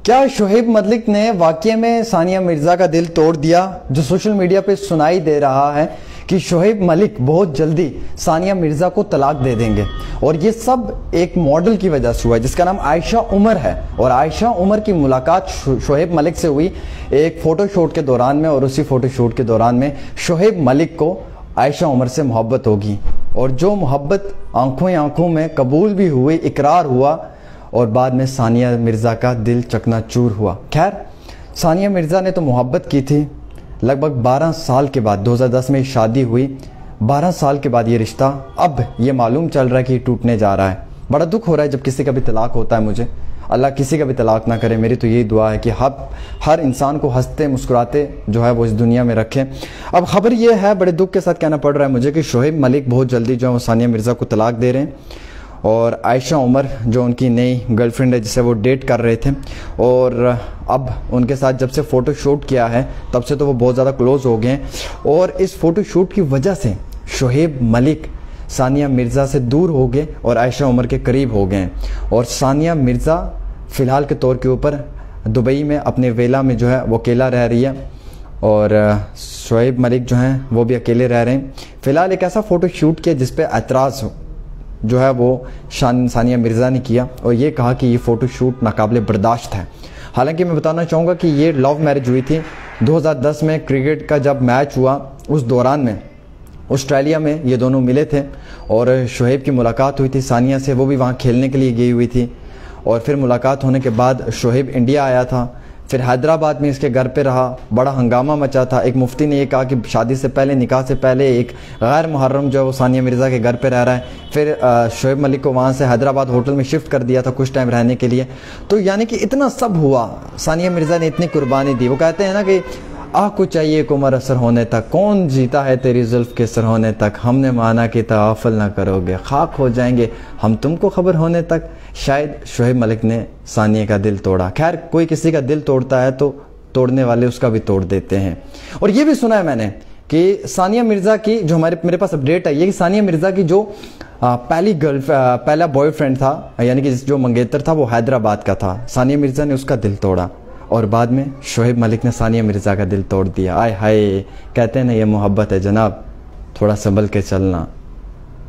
کیا شعیب ملک نے واقعے میں ثانیہ مرزا کا دل توڑ دیا؟ جو سوشل میڈیا پہ سنائی دے رہا ہے کہ شعیب ملک بہت جلدی ثانیہ مرزا کو طلاق دے دیں گے، اور یہ سب ایک ماڈل کی وجہ سے ہوا ہے جس کا نام عائشہ عمر ہے، اور عائشہ عمر کی ملاقات شعیب ملک سے ہوئی ایک فوٹو شوٹ کے دوران میں، اور اسی فوٹو شوٹ کے دوران میں شعیب ملک کو عائشہ عمر سے محبت ہوگی، اور جو محبت آنکھوں میں قبول بھی ہوئی، اقرار ہوا، اور بعد میں ثانیہ مرزا کا دل چکنا چور ہوا۔ خیر، ثانیہ مرزا نے تو محبت کی تھی، لگ بھگ 12 سال کے بعد 2010 میں شادی ہوئی، 12 سال کے بعد یہ رشتہ اب یہ معلوم چل رہا ہے کہ یہ ٹوٹنے جا رہا ہے۔ بڑا دکھ ہو رہا ہے جب کسی کا بھی طلاق ہوتا ہے مجھے، اللہ کسی کا بھی طلاق نہ کرے، میری تو یہی دعا ہے کہ ہر انسان کو ہنستے مسکراتے جو ہے وہ اس دنیا میں رکھے۔ اب خبر یہ ہے، بڑے دکھ کے ساتھ کہنا پڑ رہا ہے مجھے، کہ شعیب ملک بہت جلدی جو ہے وہ ثانیہ مرزا کو طلاق دے رہے ہیں، اور عائشہ عمر جو ان کی نئی گرل فرینڈ ہے جسے وہ ڈیٹ کر رہے تھے، اور اب ان کے ساتھ جب سے فوٹو شوٹ کیا ہے تب سے تو وہ بہت زیادہ کلوز ہو گئے ہیں، اور اس فوٹو شوٹ کی وجہ سے شعیب ملک ثانیہ مرزا سے دور ہو گئے اور عائشہ عمر کے قریب ہو گئے ہیں، اور ثانیہ مرزا فی الحال کے طور کے اوپر دبئی میں اپنے ویلا میں جو ہے وہ اکیلا رہ رہی ہے، اور شعیب ملک جو ہیں وہ بھی اکیلے رہ رہے ہیں۔ فی الحال ایک ایسا فوٹو شوٹ کیا جس پہ اعتراض جو ہے وہ ثانیہ مرزا نے کیا، اور یہ کہا کہ یہ فوٹو شوٹ ناقابل برداشت ہے۔ حالانکہ میں بتانا چاہوں گا کہ یہ لو میرج ہوئی تھی 2010 میں، کرکٹ کا جب میچ ہوا اس دوران میں آسٹریلیا میں یہ دونوں ملے تھے، اور شعیب کی ملاقات ہوئی تھی ثانیہ سے، وہ بھی وہاں کھیلنے کے لیے گئی ہوئی تھی، اور پھر ملاقات ہونے کے بعد شعیب انڈیا آیا تھا، پھر حیدرآباد میں اس کے گھر پہ رہا، بڑا ہنگامہ مچا تھا۔ ایک مفتی نے یہ کہا کہ شادی سے پہلے، نکاح سے پہلے ایک غیر محرم جو ہے وہ ثانیہ مرزا کے گھر پہ رہ رہا ہے۔ پھر شعیب ملک کو وہاں سے حیدرآباد ہوٹل میں شفٹ کر دیا تھا کچھ ٹائم رہنے کے لیے۔ تو یعنی کہ اتنا سب ہوا، ثانیہ مرزا نے اتنی قربانی دی۔ وہ کہتے ہیں نا کہ آہ کو چاہیے ایک عمر اثر ہونے تک، کون جیتا ہے تیری زلف کے سر ہونے تک، ہم نے مانا کہ تغافل نہ کرو گے، خاک ہو جائیں گے ہم تم کو خبر ہونے تک۔ شاید شعیب ملک نے ثانیہ کا دل توڑا۔ خیر، کوئی کسی کا دل توڑتا ہے تو توڑنے والے اس کا بھی توڑ دیتے ہیں۔ اور یہ بھی سنا ہے میں نے کہ ثانیہ مرزا کی جو میرے پاس اپڈیٹ آئی ہے کہ ثانیہ مرزا کی جو پہلا بوائے فرینڈ تھا، یعنی کہ جو منگیتر تھا، وہ حیدرآباد کا تھا، ثانیہ مرزا نے اس کا دل توڑا، اور بعد میں شعیب ملک نے ثانیہ مرزا کا دل توڑ دیا۔ آئے ہائے، کہتے ہیں نا یہ محبت ہے جناب، تھوڑا سنبھل کے چلنا،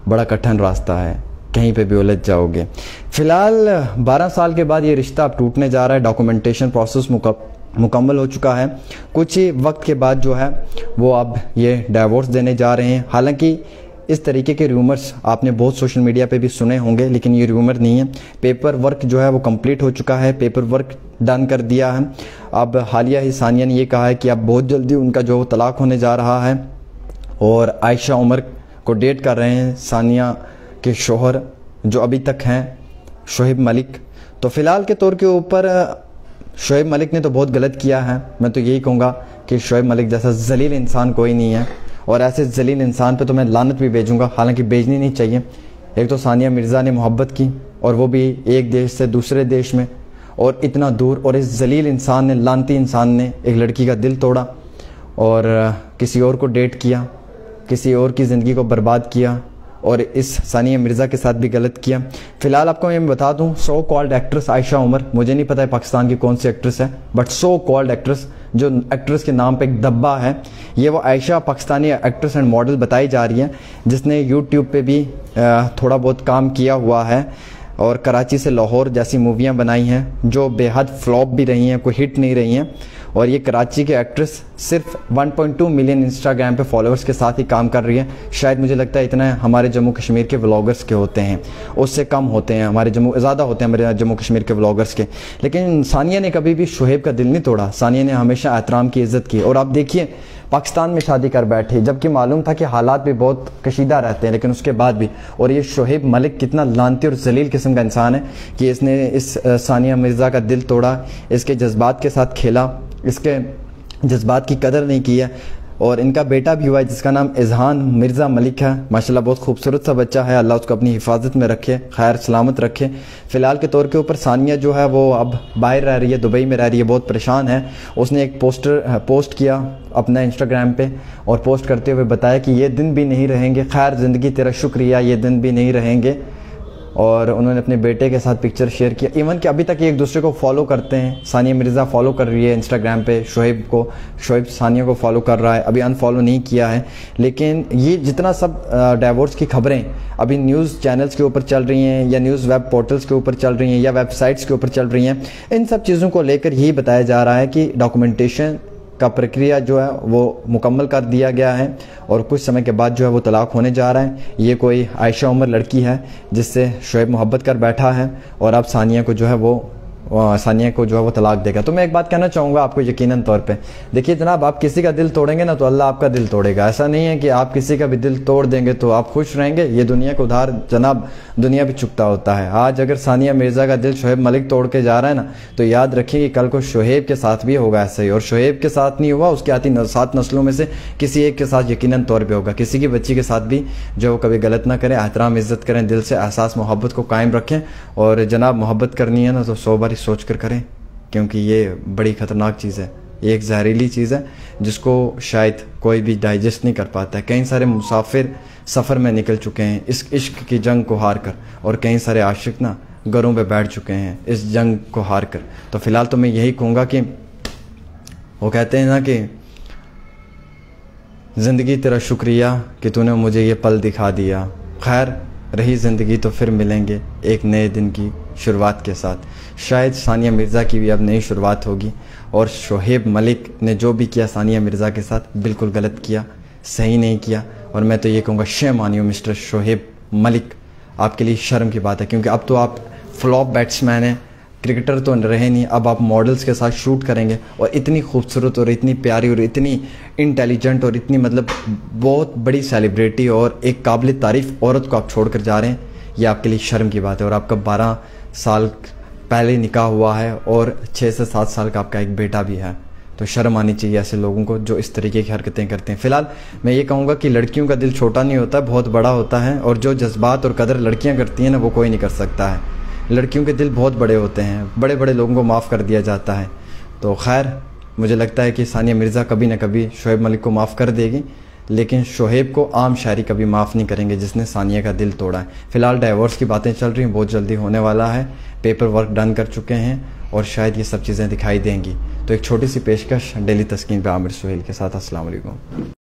بڑا کٹھن راستہ ہے، کہیں پہ بھی الجھ جاؤ گے۔ فی الحال 12 سال کے بعد یہ رشتہ اب ٹوٹنے جا رہا ہے، ڈاکومنٹیشن پروسیس مکمل ہو چکا ہے، کچھ ہی وقت کے بعد جو ہے وہ اب یہ ڈائیورس دینے جا رہے ہیں۔ حالانکہ اس طریقے کے ریومرز آپ نے بہت سوشل میڈیا پہ بھی سنے ہوں گے، لیکن یہ ریومر نہیں ہے، پیپر ورک جو ہے وہ کمپلیٹ ہو چکا ہے، پیپر ورک ڈن کر دیا ہے۔ اب حالیہ ہی ثانیہ نے یہ کہا ہے کہ اب بہت جلدی ان کا جو طلاق ہونے جا رہا ہے، اور عائشہ عمر کو ڈیٹ کر رہے ہیں ثانیہ کے شوہر جو ابھی تک ہیں شعیب ملک۔ تو فی الحال کے طور کے اوپر شعیب ملک نے تو بہت غلط کیا ہے، میں تو یہی کہوں گا کہ شعیب ملک جیسا ذلیل انسان کوئی نہیں ہے، اور ایسے ذلیل انسان پہ تو میں لعنت بھی بھیجوں گا، حالانکہ بھیجنی نہیں چاہیے۔ ایک تو ثانیہ مرزا نے محبت کی، اور وہ بھی ایک دیش سے دوسرے دیش میں، اور اتنا دور، اور اس ذلیل انسان نے، لعنتی انسان نے ایک لڑکی کا دل توڑا، اور کسی اور کو ڈیٹ کیا، کسی اور کی زندگی کو برباد کیا، اور اس ثانیہ مرزا کے ساتھ بھی غلط کیا۔ فی الحال آپ کو میں بتا دوں، سو کالڈ ایکٹریس عائشہ عمر، مجھے نہیں پتہ ہے پاکستان کی کون سی ایکٹریس ہے، بٹ سو کالڈ ایکٹریس، جو ایکٹریس کے نام پہ ایک دبا ہے، یہ وہ عائشہ پاکستانی ایکٹریس اینڈ ماڈل بتائی جا رہی ہے، جس نے یوٹیوب پہ بھی تھوڑا بہت کام کیا ہوا ہے، اور کراچی سے لاہور جیسی موویاں بنائی ہیں جو بے حد فلاپ بھی رہی ہیں، کوئی ہٹ نہیں رہی ہیں، اور یہ کراچی کے ایکٹریس صرف 1.2 ملین انسٹاگرام پہ فالوورز کے ساتھ ہی کام کر رہی ہے۔ شاید مجھے لگتا ہے اتنا ہمارے جموں کشمیر کے ولاگرز کے ہوتے ہیں، اس سے کم ہوتے ہیں، زیادہ ہوتے ہیں ہمارے جموں کشمیر کے ولاگرز کے۔ لیکن ثانیہ نے کبھی بھی شعیب کا دل نہیں توڑا، ثانیہ نے ہمیشہ احترام کی، عزت کی، اور آپ دیکھیے پاکستان میں شادی کر بیٹھے، جبکہ معلوم تھا کہ حالات بھی بہت کشیدہ رہتے ہیں، لیکن اس کے بعد بھی۔ اور یہ شعیب ملک کتنا لعنتی اور ذلیل قسم کا انسان ہے کہ اس نے اس ثانیہ مرزا کا دل توڑا، اس کے جذبات کے ساتھ کھیلا، اس کے جذبات کی قدر نہیں کی ہے۔ اور ان کا بیٹا بھی ہوا ہے جس کا نام اذہان مرزا ملک ہے، ماشاءاللہ بہت خوبصورت سا بچہ ہے، اللہ اس کو اپنی حفاظت میں رکھے، خیر سلامت رکھے۔ فی الحال کے طور کے اوپر ثانیہ جو ہے وہ اب باہر رہ رہی ہے، دبئی میں رہ رہی ہے، بہت پریشان ہے۔ اس نے ایک پوسٹ کیا اپنا انسٹاگرام پہ، اور پوسٹ کرتے ہوئے بتایا کہ یہ دن بھی نہیں رہیں گے، خیر زندگی تیرا شکریہ، یہ دن بھی نہیں رہیں گے، اور انہوں نے اپنے بیٹے کے ساتھ پکچر شیئر کیا. ایون کہ ابھی تک یہ ایک دوسرے کو فالو کرتے ہیں. ثانیہ مرزا فالو کر رہی ہے انسٹاگرام پہ شعیب ثانیہ کو فالو کر رہا ہے, ابھی انفالو نہیں کیا ہے. لیکن یہ جتنا سب ڈائیورس کی خبریں ابھی نیوز چینلز کے اوپر چل رہی ہیں یا نیوز ویب پورٹلز کے اوپر چل رہی ہیں یا ویب سائٹس کے اوپر چل رہی ہیں, ان سب چیزوں کو لے کر یہی بتایا جا رہا ہے کہ ڈاکومنٹیشن کا پرکریا جو ہے وہ مکمل کر دیا گیا ہے اور کچھ سمے کے بعد جو ہے وہ طلاق ہونے جا رہا ہے. یہ کوئی عائشہ عمر لڑکی ہے جس سے شعیب محبت کر بیٹھا ہے اور اب ثانیہ کو جو ہے وہ طلاق دے گا. تو میں ایک بات کہنا چاہوں گا آپ کو یقیناً طور پہ, دیکھیے جناب, آپ کسی کا دل توڑیں گے نا تو اللہ آپ کا دل توڑے گا. ایسا نہیں ہے کہ آپ کسی کا بھی دل توڑ دیں گے تو آپ خوش رہیں گے. یہ دنیا کو ادھار جناب دنیا بھی چکتا ہوتا ہے. آج اگر ثانیہ مرزا کا دل شعیب ملک توڑ کے جا رہا ہے نا تو یاد رکھیں کہ کل کو شعیب کے ساتھ بھی ہوگا ایسا ہی, اور شعیب کے ساتھ نہیں ہوا اس کے آتی 7 نسلوں میں سے کسی ایک کے ساتھ یقیناً طور پہ ہوگا. کسی کی بچی کے ساتھ بھی جو وہ کبھی غلط نہ کریں, احترام عزت کریں, دل سے احساس محبت کو قائم رکھیں. اور جناب محبت کرنی ہے نا تو 100 بار سوچ کر کریں, کیونکہ یہ بڑی خطرناک چیز ہے. یہ ایک زہریلی چیز ہے جس کو شاید کوئی بھی ڈائجسٹ نہیں کر پاتا ہے. کئی سارے مسافر سفر میں نکل چکے ہیں اس عشق کی جنگ کو ہار کر, اور کئی سارے عاشق نا گھروں پہ بیٹھ چکے ہیں اس جنگ کو ہار کر. تو فی الحال تو میں یہی کہوں گا کہ وہ کہتے ہیں نا کہ زندگی تیرا شکریہ کہ تو نے مجھے یہ پل دکھا دیا. خیر رہی زندگی تو پھر ملیں گے ایک نئے دن کی شروعات کے ساتھ. شاید ثانیہ مرزا کی بھی اب نئی شروعات ہوگی, اور شعیب ملک نے جو بھی کیا ثانیہ مرزا کے ساتھ بالکل غلط کیا, صحیح نہیں کیا. اور میں تو یہ کہوں گا شیم on you mister Shoaib Malik, آپ کے لیے شرم کی بات ہے, کیونکہ اب تو آپ فلاپ بیٹسمین ہیں, کرکٹر تو رہے نہیں, اب آپ ماڈلز کے ساتھ شوٹ کریں گے. اور اتنی خوبصورت اور اتنی پیاری اور اتنی انٹیلیجنٹ اور اتنی بہت بڑی سیلیبریٹی اور ایک قابل تعریف عورت کو آپ چھوڑ کر جا رہے ہیں. یہ آپ کے لیے شرم کی بات ہے. اور آپ کا 12 سال پہلے نکاح ہوا ہے اور 6 سے 7 سال کا آپ کا ایک بیٹا بھی ہے. تو شرم آنی چاہیے ایسے لوگوں کو جو اس طریقے کی حرکتیں کرتے ہیں. فی الحال میں یہ کہوں گا کہ لڑکیوں کا دل چھوٹا نہیں ہوتا, بہت بڑا ہوتا ہے, اور جو جذبات اور قدر لڑکیاں کرتی ہیں نا وہ کوئی نہیں کر سکتا ہے. لڑکیوں کے دل بہت بڑے ہوتے ہیں, بڑے بڑے لوگوں کو معاف کر دیا جاتا ہے. تو خیر مجھے لگتا ہے کہ ثانیہ مرزا کبھی نہ کبھی شعیب ملک کو معاف کر دے گی, لیکن شعیب کو عام شاعری کبھی معاف نہیں کریں گے جس نے ثانیہ کا دل توڑا ہے. فی الحال ڈائیورس کی باتیں چل رہی ہیں, بہت جلدی ہونے والا ہے, پیپر ورک ڈن کر چکے ہیں اور شاید یہ سب چیزیں دکھائی دیں گی. تو ایک چھوٹی سی پیشکش ڈیلی تسکین پہ عامر سہیل کے ساتھ. السلام علیکم.